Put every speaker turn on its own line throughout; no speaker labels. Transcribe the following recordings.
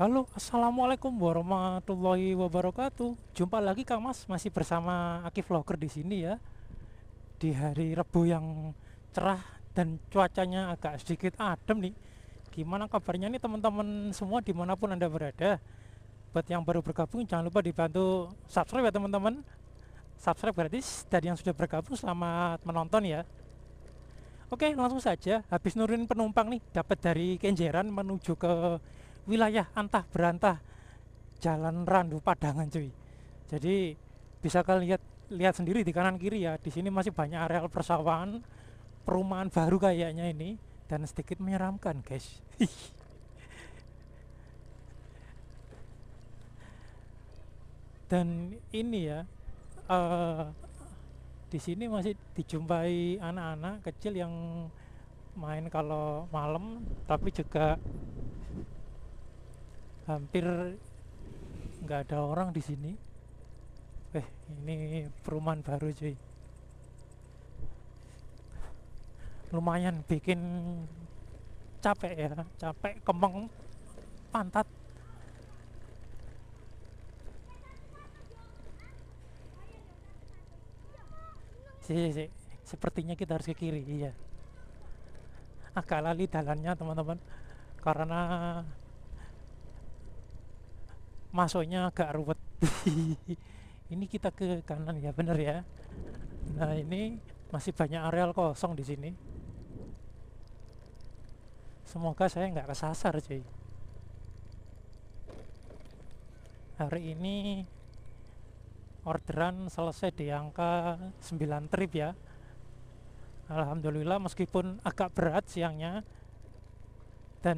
Halo, assalamualaikum warahmatullahi wabarakatuh. Jumpa lagi Kang Mas, masih bersama Aki Vlogger di sini ya. Di hari Rabu yang cerah dan cuacanya agak sedikit adem nih. Gimana kabarnya nih teman-teman semua dimanapun Anda berada? Buat yang baru bergabung jangan lupa dibantu subscribe ya teman-teman. Subscribe gratis, dan yang sudah bergabung selamat menonton ya. Oke, langsung saja. Habis nurunin penumpang nih, dapat dari Kenjeran menuju ke wilayah Antah Berantah, Jalan Randu Padangan cuy. Jadi bisa kalian lihat sendiri di kanan kiri ya. Di sini masih banyak areal persawahan, perumahan baru kayaknya ini, dan sedikit menyeramkan guys. Dan ini ya, eh, di sini masih dijumpai anak-anak kecil yang main kalau malam, tapi juga hampir nggak ada orang di sini. Ini perumahan baru cuy. Lumayan bikin capek ya, capek kemeng pantat. Sih, sepertinya kita harus ke kiri, iya. Agak lali jalannya teman-teman, karena masuknya agak ruwet. Ini kita ke kanan ya, bener ya. Nah ini masih banyak areal kosong di sini. Semoga saya nggak kesasar cuy. Hari ini orderan selesai di angka 9 trip ya. Alhamdulillah, meskipun agak berat siangnya dan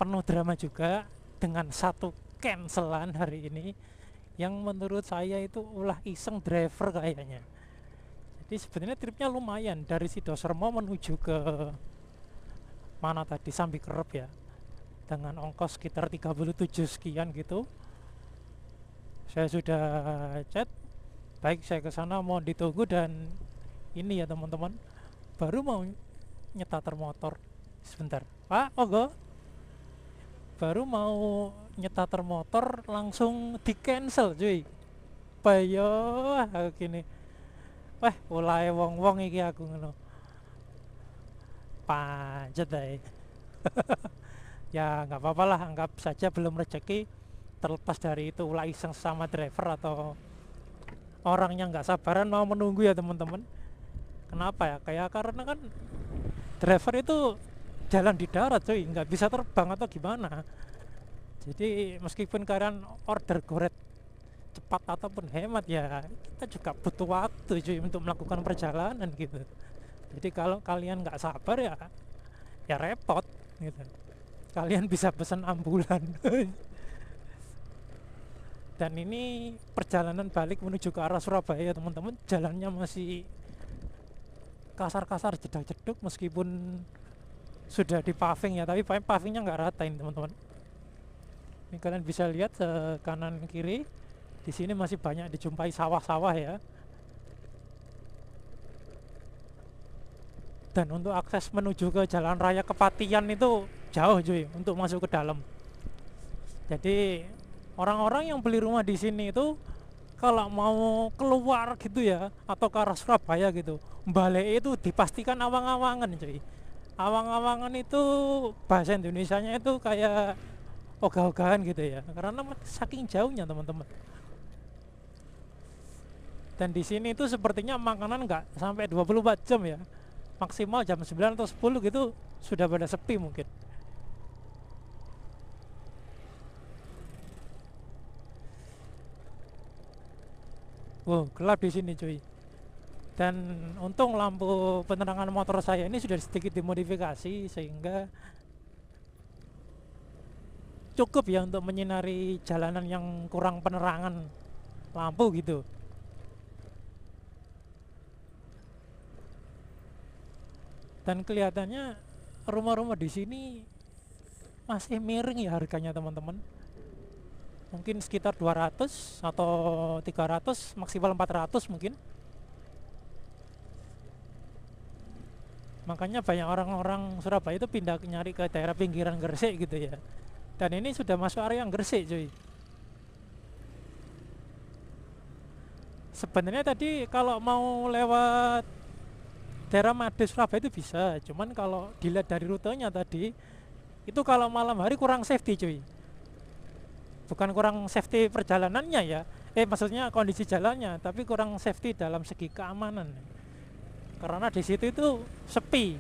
penuh drama juga dengan satu cancelan hari ini yang menurut saya itu ulah iseng driver kayaknya. Jadi sebenarnya tripnya lumayan dari Sidosermo menuju ke mana tadi, Sambikerep ya, dengan ongkos sekitar 37 sekian gitu. Saya sudah chat, baik saya ke sana mau ditunggu, dan ini ya teman-teman, baru mau nyetater motor. Sebentar Pak, ogo, baru mau nyetater motor langsung di cancel cuy. Bayo aku gini, wah mulai wong-wong iki aku ngono, pancet deh. Ya nggak apa-apa lah, anggap saja belum rezeki. Terlepas dari itu ulah iseng sama driver atau orangnya nggak sabaran mau menunggu ya teman-teman. Kenapa ya, kayak karena kan driver itu jalan di darat cuy, nggak bisa terbang atau gimana. Jadi meskipun kalian order goret cepat ataupun hemat, ya kita juga butuh waktu cuy untuk melakukan perjalanan gitu. Jadi kalau kalian nggak sabar ya ya repot gitu. Kalian bisa pesan ambulan. Dan ini perjalanan balik menuju ke arah Surabaya teman-teman, jalannya masih kasar-kasar, jedak-jeduk, meskipun sudah di paving ya, tapi pavingnya nggak rata ini teman-teman. Ini kalian bisa lihat kanan kiri, di sini masih banyak dijumpai sawah-sawah ya. Dan untuk akses menuju ke Jalan Raya Kepatian itu jauh cuy untuk masuk ke dalam. Jadi orang-orang yang beli rumah di sini itu kalau mau keluar gitu ya, atau ke arah Surabaya gitu, balik itu dipastikan awang-awangan cuy. Awang-awangan itu bahasa Indonesianya itu kayak ogah-ogahan gitu ya, karena saking jauhnya teman-teman. Dan di sini itu sepertinya makanan nggak sampai 24 jam ya, maksimal jam 9 atau 10 gitu sudah pada sepi mungkin. Wow, gelap di sini cuy. Dan untung lampu penerangan motor saya ini sudah sedikit dimodifikasi sehingga cukup ya untuk menyinari jalanan yang kurang penerangan lampu gitu. Dan kelihatannya rumah-rumah di sini masih miring ya harganya teman-teman. Mungkin sekitar 200 atau 300, maksimal 400 mungkin. Makanya banyak orang-orang Surabaya itu pindah nyari ke daerah pinggiran Gresik gitu ya. Dan ini sudah masuk area Gresik cuy. Sebenarnya tadi kalau mau lewat daerah Made Surabaya itu bisa, cuman kalau dilihat dari rutenya tadi itu kalau malam hari kurang safety cuy. Bukan kurang safety perjalanannya ya, maksudnya kondisi jalannya, tapi kurang safety dalam segi keamanan. Karena di situ itu sepi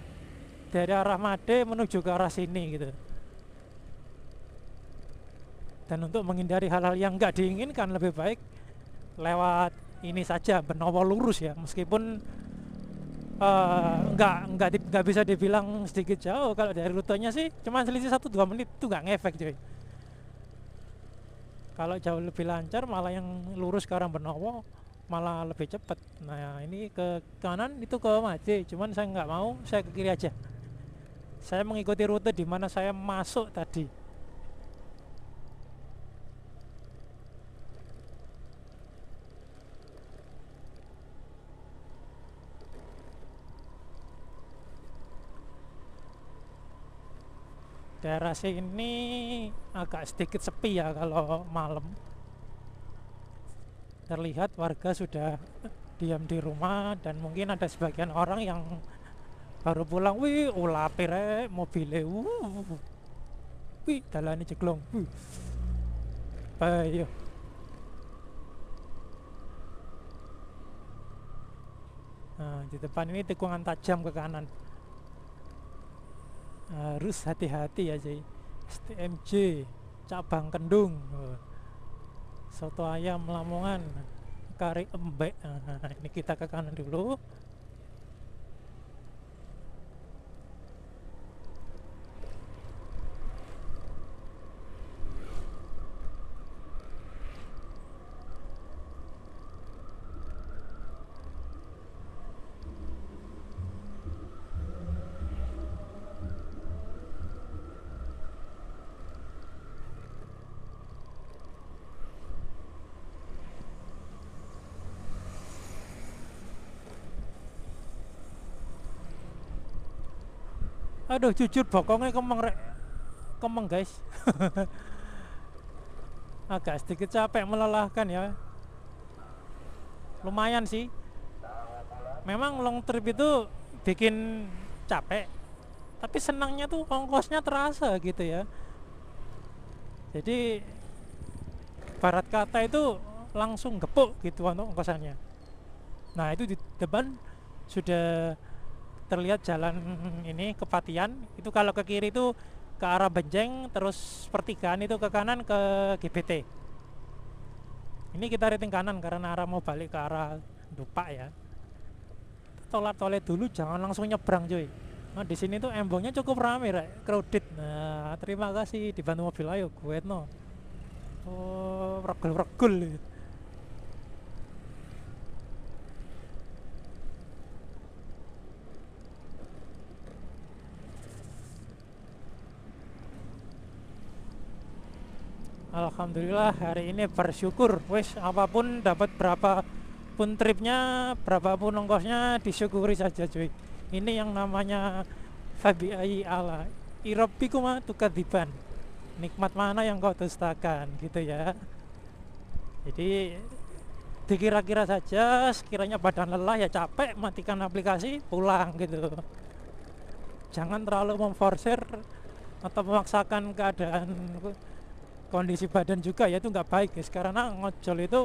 dari arah Made menuju ke arah sini gitu. Dan untuk menghindari hal-hal yang nggak diinginkan lebih baik lewat ini saja, Benowo lurus ya, meskipun nggak bisa dibilang sedikit jauh. Kalau dari rutenya sih cuma selisih 1-2 menit, itu nggak ngefek cuy. Kalau jauh lebih lancar malah yang lurus ke arah Benowo malah lebih cepat. Nah ini ke kanan itu ke Made, cuman saya nggak mau, saya ke kiri aja. Saya mengikuti rute di mana saya masuk tadi. Daerah sini agak sedikit sepi ya kalau malam. Terlihat warga sudah diam di rumah dan mungkin ada sebagian orang yang baru pulang. Wih, ulah pire mobilnya. Wih, dalane jeglong. Ayo. Nah, di depan ini tikungan tajam ke kanan. Harus hati-hati ya cuy. STMJ cabang Kendung, soto ayam Lamongan, kari embek. Nah, ini kita ke kanan dulu. Aduh, jujur bokongnya kemeng guys. Agak sedikit capek, melelahkan ya. Lumayan sih. Memang long trip itu bikin capek, tapi senangnya tuh ongkosnya terasa gitu ya. Jadi barat kata itu langsung gepuk gitu untuk ongkosannya. Nah itu di depan sudah terlihat jalan ini Kepatian. Itu kalau ke kiri itu ke arah Benjeng, terus pertigaan itu ke kanan ke GBT. Ini kita rating kanan karena arah mau balik ke arah Dupak ya. Tolak-tolak dulu, jangan langsung nyebrang cuy. Nah di sini tuh embongnya cukup rame, crowded. Nah terima kasih dibantu mobil, ayo gue no. Oh regul-regul. Alhamdulillah hari ini bersyukur, wes apapun dapat berapa pun tripnya, berapapun ongkosnya, disyukuri saja cuy. Ini yang namanya fabi'ai ala irabbikum tukadziban, nikmat mana yang kau dustakan gitu ya. Jadi dikira-kira saja, sekiranya badan lelah ya capek, matikan aplikasi, pulang gitu. Jangan terlalu memforsir atau memaksakan keadaan kondisi badan juga ya, itu nggak baik guys, karena ngojol itu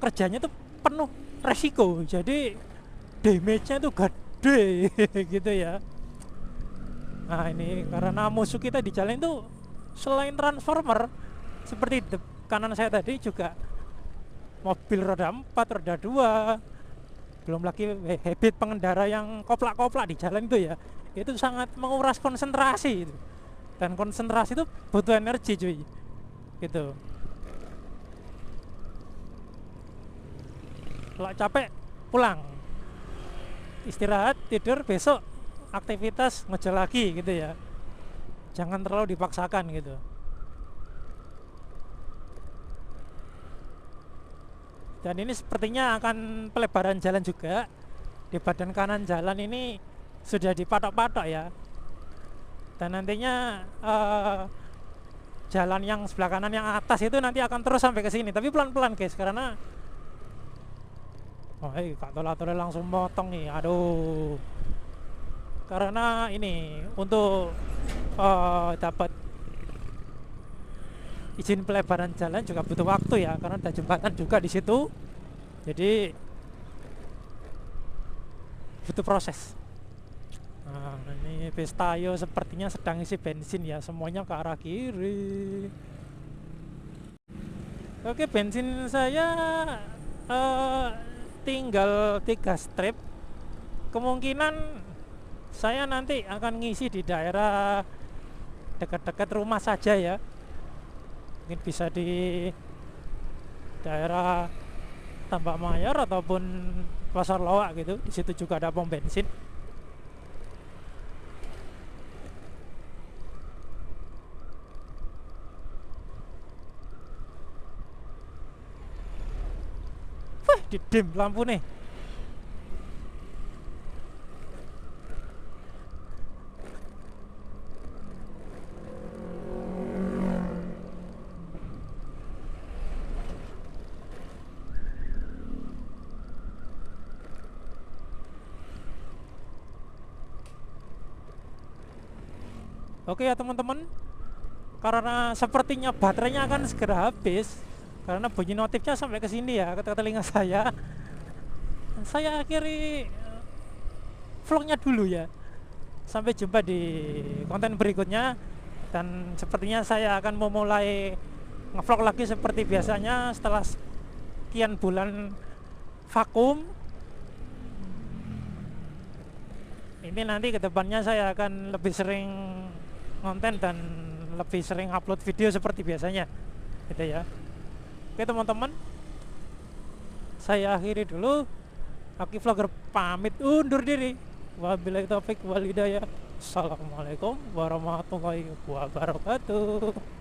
kerjanya tuh penuh resiko, jadi damage-nya tuh gede gitu ya. Nah ini karena musuh kita di jalan itu selain transformer seperti di kanan saya tadi juga mobil roda 4, roda 2, belum lagi habit pengendara yang koplak-koplak di jalan itu ya, itu sangat menguras konsentrasi itu. Dan konsentrasi itu butuh energi cuy gitu. Kalau capek pulang, istirahat, tidur, besok aktivitas ngejel lagi gitu ya. Jangan terlalu dipaksakan gitu. Dan ini sepertinya akan pelebaran jalan juga. Di badan kanan jalan ini sudah dipatok-patok ya. Dan nantinya jalan yang sebelah kanan yang atas itu nanti akan terus sampai ke sini, tapi pelan-pelan guys, karena Kak Tola langsung motong nih, aduh. Karena ini untuk dapat izin pelebaran jalan juga butuh waktu ya, karena ada jembatan juga di situ, jadi butuh proses. Nah, ini Pestayo sepertinya sedang isi bensin ya, semuanya ke arah kiri. Oke, bensin saya tinggal 3 strip. Kemungkinan saya nanti akan ngisi di daerah dekat-dekat rumah saja ya. Mungkin bisa di daerah Tambak Mayor ataupun Pasar Loak gitu. Di situ juga ada pom bensin. Wah, didim lampu nih. Oke ya teman-teman, karena sepertinya baterainya akan segera habis, karena bunyi notifnya sampai ke sini ya, ke telinga saya. Saya akhiri vlognya dulu ya. Sampai jumpa di konten berikutnya, dan sepertinya saya akan memulai ngevlog lagi seperti biasanya setelah sekian bulan vakum. Ini nanti kedepannya saya akan lebih sering konten dan lebih sering upload video seperti biasanya gitu ya. Oke teman-teman, saya akhiri dulu. Aki Vlogger pamit undur diri. Wabillahi taufik wal hidayah. Assalamualaikum warahmatullahi wabarakatuh.